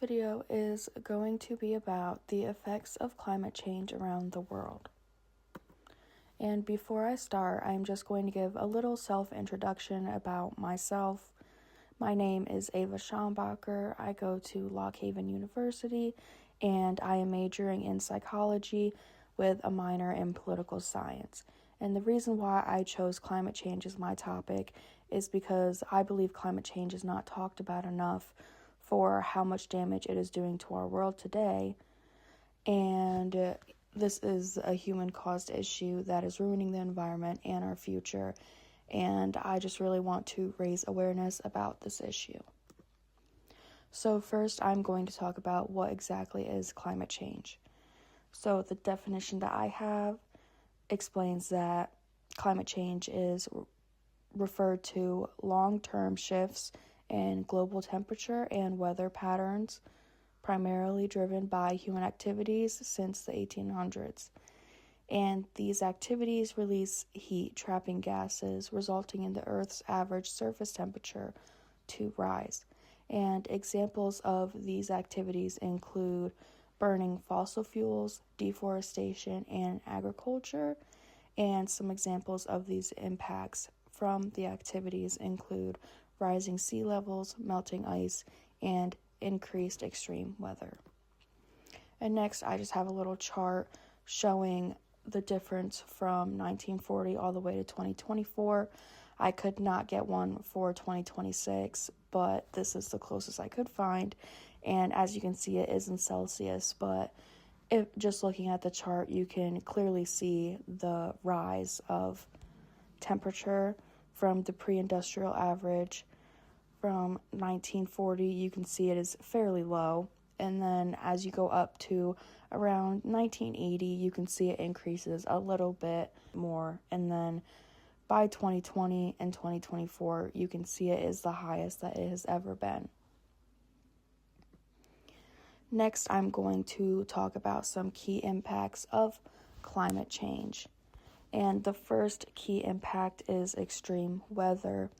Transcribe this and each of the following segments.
video is going to be about the effects of climate change around the world. And before I start, I'm just going to give a little self-introduction about myself. My name is Ava Schombacher. I go to Lock Haven University, and I am majoring in psychology with a minor in political science. And the reason why I chose climate change as my topic is because I believe climate change is not talked about enough for how much damage it is doing to our world today. And this is a human-caused issue that is ruining the environment and our future. And I just really want to raise awareness about this issue. So first, I'm going to talk about what exactly is climate change. So the definition that I have explains that climate change is referred to long-term shifts in global temperature and weather patterns, primarily driven by human activities since the 1800s. And these activities release heat, trapping gases, resulting in the Earth's average surface temperature to rise. And examples of these activities include burning fossil fuels, deforestation, and agriculture. And some examples of these impacts from the activities include rising sea levels, melting ice, and increased extreme weather. And next, I just have a little chart showing the difference from 1940 all the way to 2024. I could not get one for 2026, but this is the closest I could find. And as you can see, it is in Celsius, but just looking at the chart, you can clearly see the rise of temperature from the pre-industrial average. From 1940, you can see it is fairly low. And then as you go up to around 1980, you can see it increases a little bit more. And then by 2020 and 2024, you can see it is the highest that it has ever been. Next, I'm going to talk about some key impacts of climate change. And the first key impact is extreme weather.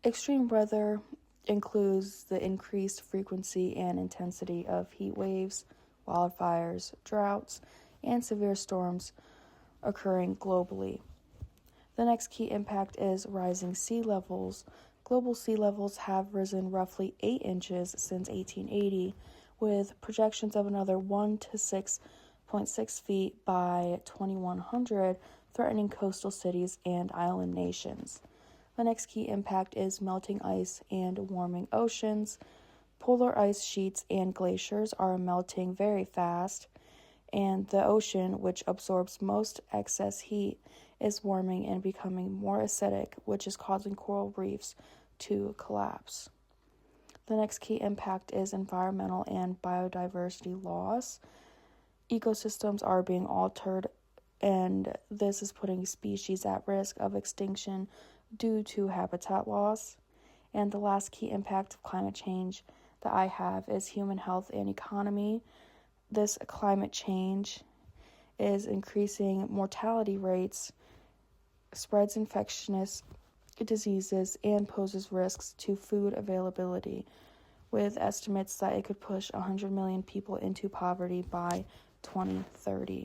Extreme weather includes the increased frequency and intensity of heat waves, wildfires, droughts, and severe storms occurring globally. The next key impact is rising sea levels. Global sea levels have risen roughly 8 inches since 1880, with projections of another 1 to 6.6 feet by 2100, threatening coastal cities and island nations. The next key impact is melting ice and warming oceans. Polar ice sheets and glaciers are melting very fast, and the ocean, which absorbs most excess heat, is warming and becoming more acidic, which is causing coral reefs to collapse. The next key impact is environmental and biodiversity loss. Ecosystems are being altered, and this is putting species at risk of extinction due to habitat loss. And the last key impact of climate change that I have is human health and economy. This climate change is increasing mortality rates, spreads infectious diseases, and poses risks to food availability, with estimates that it could push 100 million people into poverty by 2030.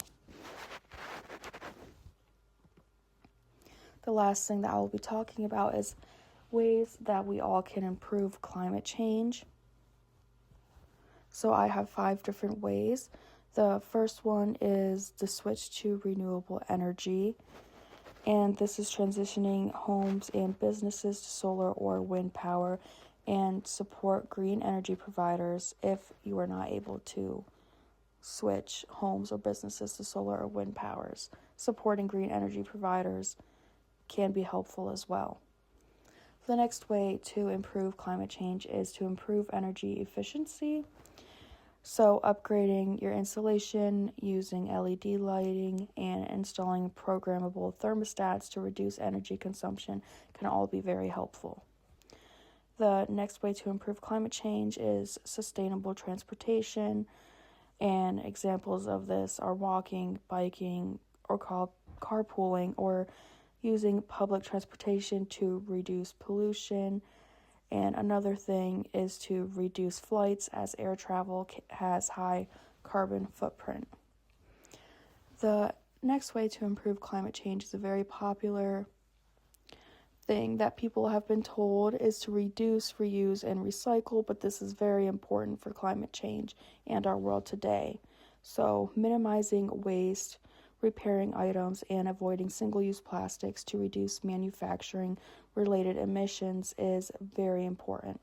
The last thing that I will be talking about is ways that we all can improve climate change. So I have 5 different ways. The first one is the switch to renewable energy. And this is transitioning homes and businesses to solar or wind power, and support green energy providers if you are not able to switch homes or businesses to solar or wind powers. Supporting green energy providers can be helpful as well. The next way to improve climate change is to improve energy efficiency. So upgrading your insulation, using LED lighting, and installing programmable thermostats to reduce energy consumption can all be very helpful. The next way to improve climate change is sustainable transportation, and examples of this are walking, biking, or carpooling, or using public transportation to reduce pollution. And another thing is to reduce flights, as air travel has high carbon footprint. The next way to improve climate change is a very popular thing that people have been told is to reduce, reuse, and recycle, but this is very important for climate change and our world today. So, minimizing waste, repairing items, and avoiding single-use plastics to reduce manufacturing-related emissions is very important.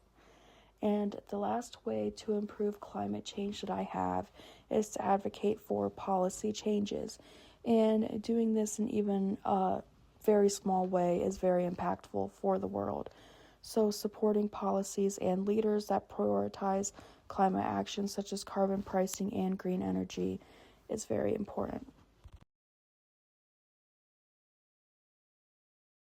And the last way to improve climate change that I have is to advocate for policy changes. And doing this in even a very small way is very impactful for the world. So supporting policies and leaders that prioritize climate action such as carbon pricing and green energy is very important.